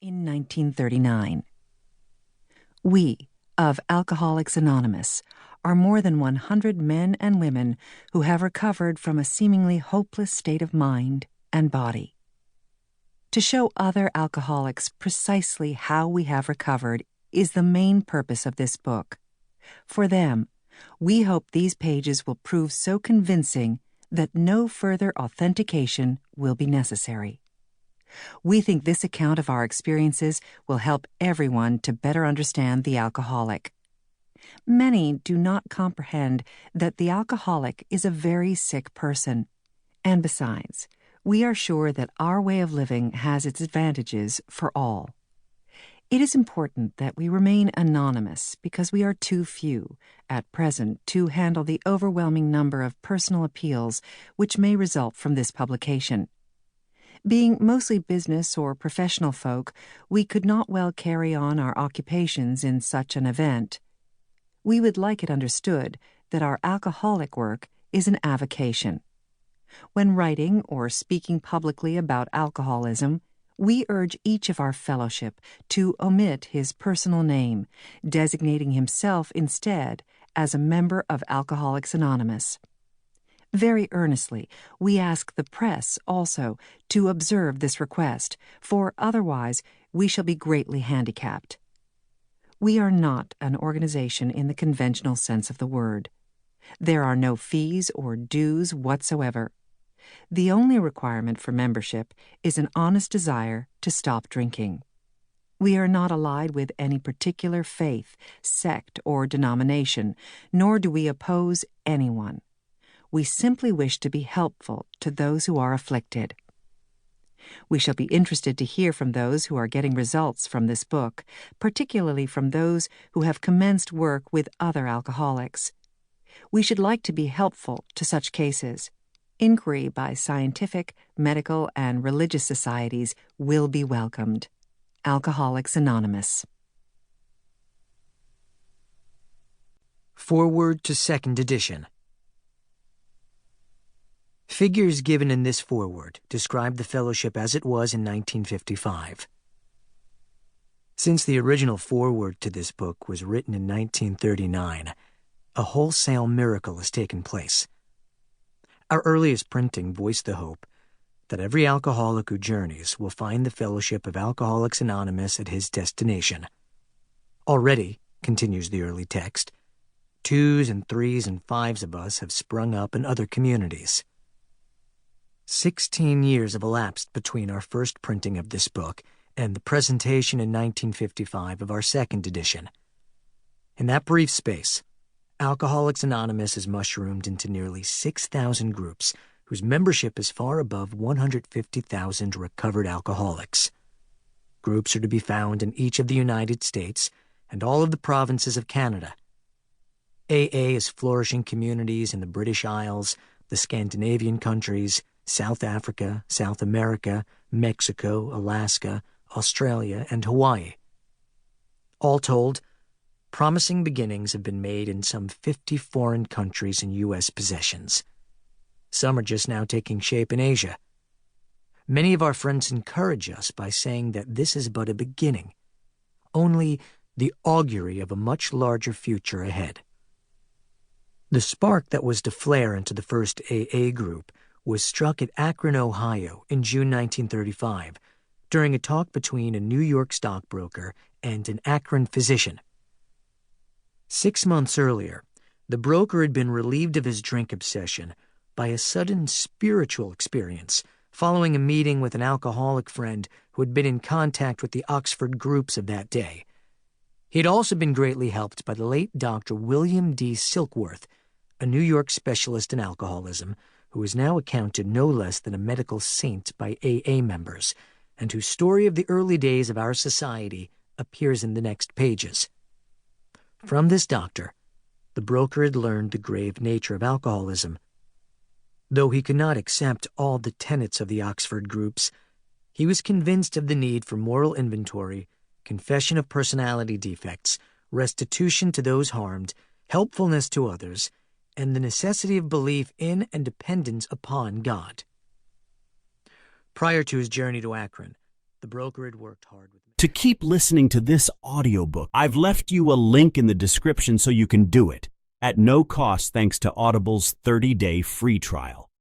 in 1939. We, of Alcoholics Anonymous, are more than 100 men and women who have recovered from a seemingly hopeless state of mind and body. To show other alcoholics precisely how we have recovered is the main purpose of this book. For them, we hope these pages will prove so convincing that no further authentication will be necessary. We think this account of our experiences will help everyone to better understand the alcoholic. Many do not comprehend that the alcoholic is a very sick person, and besides, we are sure that our way of living has its advantages for all. It is important that we remain anonymous because we are too few, at present, to handle the overwhelming number of personal appeals which may result from this publication. Being mostly business or professional folk, we could not well carry on our occupations in such an event. We would like it understood that our alcoholic work is an avocation. When writing or speaking publicly about alcoholism, we urge each of our fellowship to omit his personal name, designating himself instead as a member of Alcoholics Anonymous. Very earnestly, we ask the press also to observe this request, for otherwise we shall be greatly handicapped. We are not an organization in the conventional sense of the word. There are no fees or dues whatsoever. The only requirement for membership is an honest desire to stop drinking. We are not allied with any particular faith, sect, or denomination, nor do we oppose anyone. We simply wish to be helpful to those who are afflicted. We shall be interested to hear from those who are getting results from this book, particularly from those who have commenced work with other alcoholics. We should like to be helpful to such cases. Inquiry by scientific, medical, and religious societies will be welcomed. Alcoholics Anonymous. Foreword to Second Edition. Figures given in this foreword describe the fellowship as it was in 1955. Since the original foreword to this book was written in 1939, a wholesale miracle has taken place. Our earliest printing voiced the hope that every alcoholic who journeys will find the fellowship of Alcoholics Anonymous at his destination. Already, continues the early text, 2s and 3s and 5s of us have sprung up in other communities. 16 years have elapsed between our first printing of this book and the presentation in 1955 of our second edition. In that brief space, Alcoholics Anonymous has mushroomed into nearly 6,000 groups whose membership is far above 150,000 recovered alcoholics. Groups are to be found in each of the United States and all of the provinces of Canada. AA is flourishing communities in the British Isles, the Scandinavian countries, South Africa, South America, Mexico, Alaska, Australia, and Hawaii. All told, promising beginnings have been made in some 50 foreign countries and U.S. possessions. Some are just now taking shape in Asia. Many of our friends encourage us by saying that this is but a beginning, only the augury of a much larger future ahead. The spark that was to flare into the first AA group was struck at Akron, Ohio in June 1935 during a talk between a New York stockbroker and an Akron physician. 6 months earlier, the broker had been relieved of his drink obsession by a sudden spiritual experience following a meeting with an alcoholic friend who had been in contact with the Oxford groups of that day. He had also been greatly helped by the late Dr. William D. Silkworth, a New York specialist in alcoholism, who is now accounted no less than a medical saint by AA members, and whose story of the early days of our society appears in the next pages. From this doctor, the broker had learned the grave nature of alcoholism. Though he could not accept all the tenets of the Oxford groups, he was convinced of the need for moral inventory, confession of personality defects, restitution to those harmed, helpfulness to others, and the necessity of belief in and dependence upon God. Prior to his journey to Akron, the broker had worked hard with me. To keep listening to this audiobook, I've left you a link in the description so you can do it, at no cost thanks to Audible's 30-day free trial.